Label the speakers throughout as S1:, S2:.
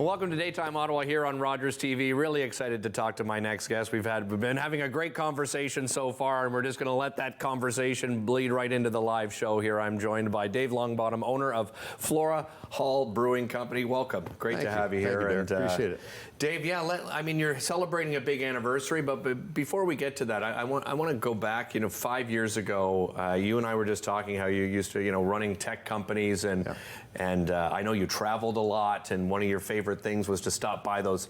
S1: Welcome to Daytime Ottawa here on Rogers TV. Really excited to talk to my next guest. We've been having a great conversation so far, and we're just going to let that conversation bleed right into the live show here. I'm joined by Dave Longbottom, owner of Flora Hall Brewing Company. Welcome. Great to have you here.
S2: Thank you, appreciate it.
S1: Dave, I mean, you're celebrating a big anniversary, but before we get to that, I want to go back. 5 years ago, you and I were just talking how you used to, running tech companies, and I know you traveled a lot, and one of your favorite things was to stop by those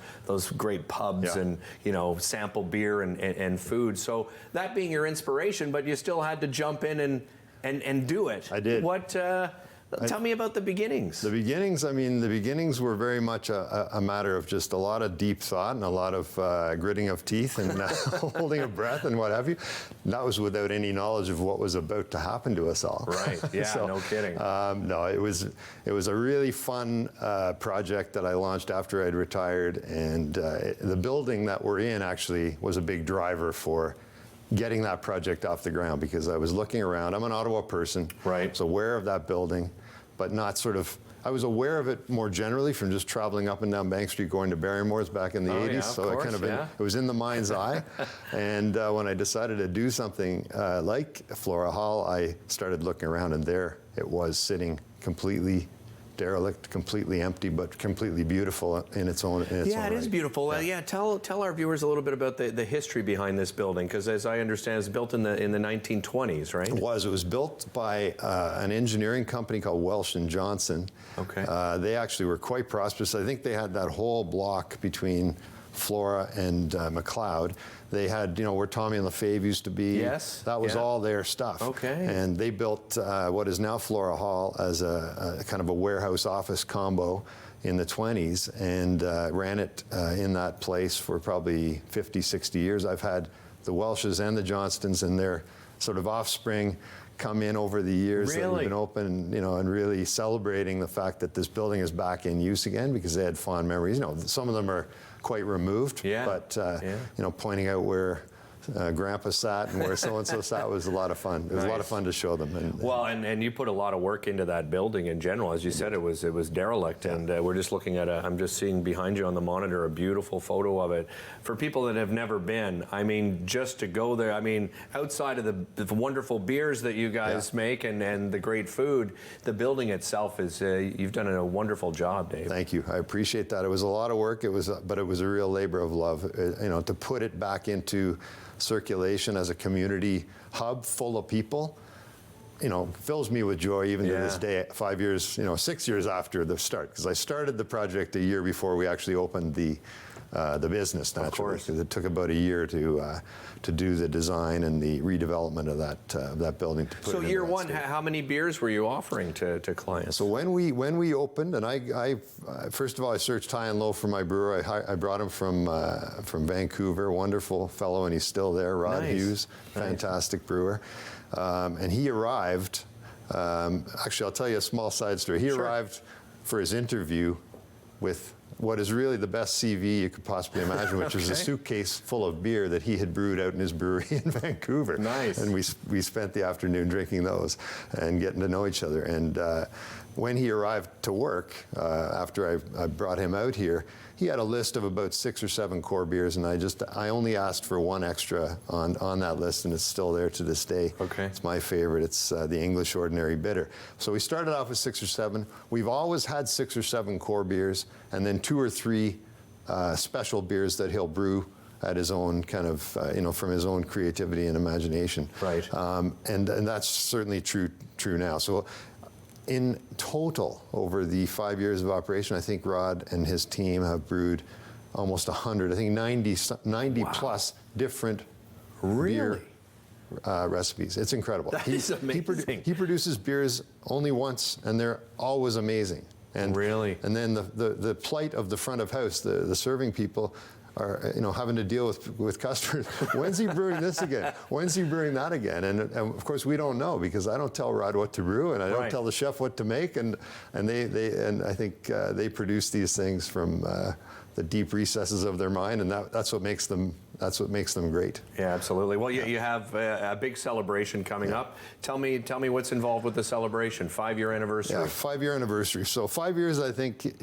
S1: great pubs and sample beer and food. So that being your inspiration, but you still had to jump in and do it.
S2: I did.
S1: Tell me about the beginnings.
S2: The beginnings were very much a matter of just a lot of deep thought and a lot of gritting of teeth and holding a breath and what have you. That was without any knowledge of what was about to happen to us all.
S1: Right, yeah, so, no kidding.
S2: No, it was a really fun project that I launched after I'd retired, and the building that we're in actually was a big driver for getting that project off the ground, because I was looking around. I'm an Ottawa person,
S1: right?
S2: So aware of that building, but not I was aware of it more generally from just traveling up and down Bank Street going to Barrymore's back in the 80s.
S1: Yeah,
S2: so it was in the mind's eye. And when I decided to do something like Flora Hall, I started looking around, and there it was, sitting completely derelict, completely empty, but completely beautiful in its own right.
S1: It is beautiful. Tell our viewers a little bit about the history behind this building, because as I understand, it's built in the 1920s, right?
S2: It was built by an engineering company called Welsh and Johnson.
S1: Okay.
S2: They actually were quite prosperous. I think they had that whole block between Flora and McLeod. They had, where Tommy and LaFave used to be.
S1: Yes.
S2: That was all their stuff.
S1: Okay.
S2: And they built what is now Flora Hall as a kind of a warehouse office combo in the 20s, and ran it in that place for probably 50, 60 years. I've had the Welshes and the Johnstons and their sort of offspring come in over the years that we've been open, and really celebrating the fact that this building is back in use again, because they had fond memories. Some of them are quite removed, but pointing out where Grandpa sat and where so-and-so sat was a lot of fun. It was a lot of fun to show them.
S1: And you put a lot of work into that building in general. As you said, it was derelict, and we're just looking at I'm just seeing behind you on the monitor a beautiful photo of it. For people that have never been, just to go there, outside of the wonderful beers that you guys make and the great food, the building itself is, you've done a wonderful job, Dave.
S2: Thank you. I appreciate that. It was a lot of work, but it was a real labor of love, to put it back into circulation as a community hub full of people, fills me with joy even to this day, 5 years, 6 years after the start, because I started the project a year before we actually opened the business, naturally, because it took about a year to do the design and the redevelopment of that building.
S1: So year one, how many beers were you offering to clients?
S2: So when we opened, and I first of all, I searched high and low for my brewer. I brought him from Vancouver, wonderful fellow, and he's still there, Rod Hughes, fantastic brewer. And he arrived, actually I'll tell you a small side story. He arrived for his interview with what is really the best CV you could possibly imagine, which is a suitcase full of beer that he had brewed out in his brewery in Vancouver.
S1: Nice.
S2: And we spent the afternoon drinking those and getting to know each other. And when he arrived to work, after I brought him out here, he had a list of about 6 or 7 core beers, and I only asked for one extra on that list, and it's still there to this day.
S1: Okay.
S2: It's my favorite. It's the English Ordinary Bitter. So we started off with 6 or 7. We've always had 6 or 7 core beers, and then 2 or 3 special beers that he'll brew at his own kind of, from his own creativity and imagination.
S1: Right.
S2: And that's certainly true now. So in total, over the 5 years of operation, I think Rod and his team have brewed almost 100, I think 90 plus different beer recipes. It's incredible.
S1: That is amazing.
S2: He produces beers only once, and they're always amazing. And
S1: really?
S2: And then the plight of the front of house, the serving people, are having to deal with customers. When's he brewing this again? When's he brewing that again? And of course we don't know, because I don't tell Rod what to brew, and I don't tell the chef what to make, and I think they produce these things from the deep recesses of their mind, and that's what makes them great.
S1: Yeah, absolutely. Well, you have a big celebration coming up. Tell me what's involved with the celebration. 5-year anniversary.
S2: Yeah, 5-year anniversary. So 5 years, I think,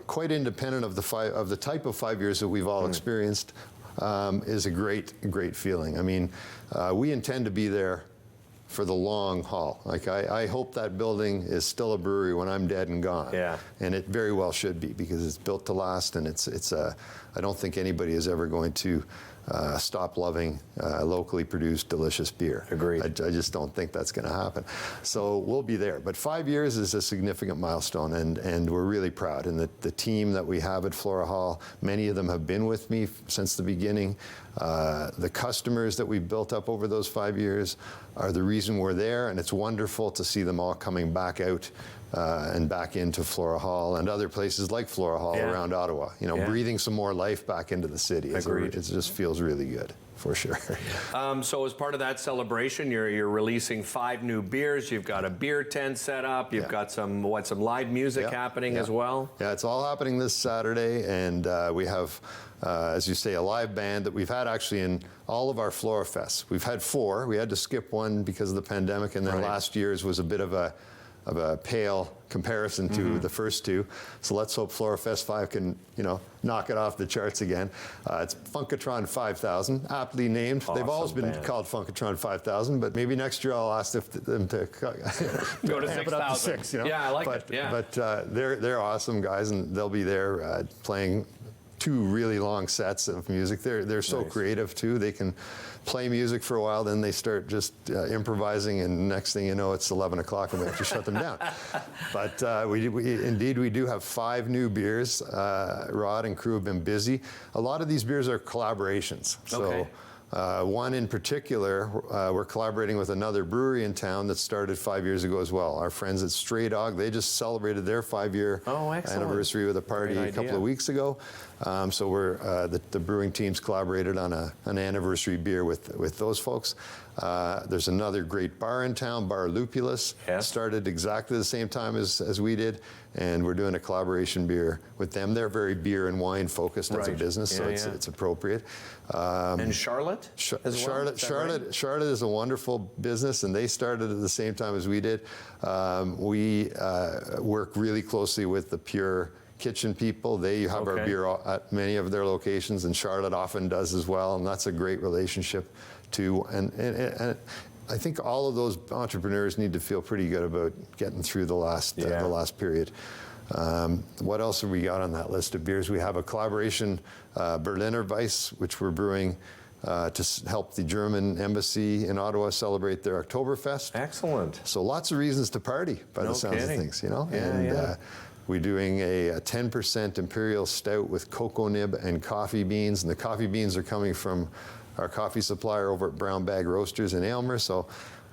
S2: quite independent of the type of 5 years that we've all experienced, is a great feeling. I mean, we intend to be there for the long haul. Like I hope that building is still a brewery when I'm dead and gone.
S1: Yeah.
S2: And it very well should be, because it's built to last, and I don't think anybody is ever going to stop loving locally produced delicious beer.
S1: Agreed.
S2: I just don't think that's going to happen. So we'll be there. But 5 years is a significant milestone, and we're really proud. And the team that we have at Flora Hall, many of them have been with me since the beginning. The customers that we've built up over those 5 years are the reason we're there, and it's wonderful to see them all coming back out and back into Flora Hall and other places like Flora Hall around Ottawa. Breathing some more life back into the city.
S1: Agreed.
S2: It just feels really good, for sure.
S1: So as part of that celebration, you're releasing 5 new beers. You've got a beer tent set up. You've got some live music happening as well.
S2: Yeah, it's all happening this Saturday, and we have, as you say, a live band that we've had actually in all of our FloraFests. We've had 4. We had to skip one because of the pandemic, and then last year's was a bit of a pale comparison to the first 2. So let's hope FloraFest 5 can, knock it off the charts again. It's Funkatron 5000, aptly named.
S1: Awesome.
S2: They've always been called Funkatron 5000, but maybe next year I'll ask them to
S1: go to
S2: amp it up to 6.
S1: Yeah, I like it. Yeah.
S2: But they're awesome guys, and they'll be there playing 2 really long sets of music. They're so creative too. They can play music for a while, then they start just improvising, and next thing you know, it's 11 o'clock and we have to shut them down. But we do have 5 new beers. Rod and crew have been busy. A lot of these beers are collaborations. So one in particular, we're collaborating with another brewery in town that started 5 years ago as well. Our friends at Stray Dog, they just celebrated their 5-year anniversary with a party a couple of weeks ago. So we're the brewing teams collaborated on an anniversary beer with those folks. There's another great bar in town, Bar Lupulus. Started exactly the same time as we did, and we're doing a collaboration beer with them. They're very beer and wine focused as a business, so it's appropriate.
S1: And Charlotte as well?
S2: Charlotte is a wonderful business, and they started at the same time as we did. We work really closely with the Pure Kitchen people. They have our beer at many of their locations, and Charlotte often does as well, and that's a great relationship too. And I think all of those entrepreneurs need to feel pretty good about getting through the last period. What else have we got on that list of beers? We have a collaboration, Berliner Weiss, which we're brewing to help the German embassy in Ottawa celebrate their Oktoberfest.
S1: Excellent.
S2: So lots of reasons to party by the sounds of things, we're doing a 10% Imperial Stout with cocoa nib and coffee beans, and the coffee beans are coming from our coffee supplier over at Brown Bag Roasters in Aylmer. So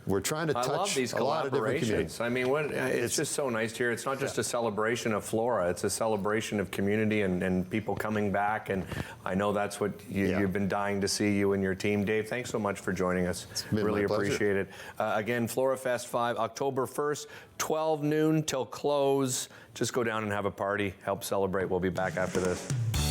S2: we're trying to touch a lot of different communities.
S1: I mean, it's just so nice to hear. It's not just a celebration of Flora, it's a celebration of community and people coming back, and I know that's what you've been dying to see, you and your team. Dave, thanks so much for joining us. Really appreciate it. Again, FloraFest 5, October 1st, 12 noon till close. Just go down and have a party, help celebrate. We'll be back after this.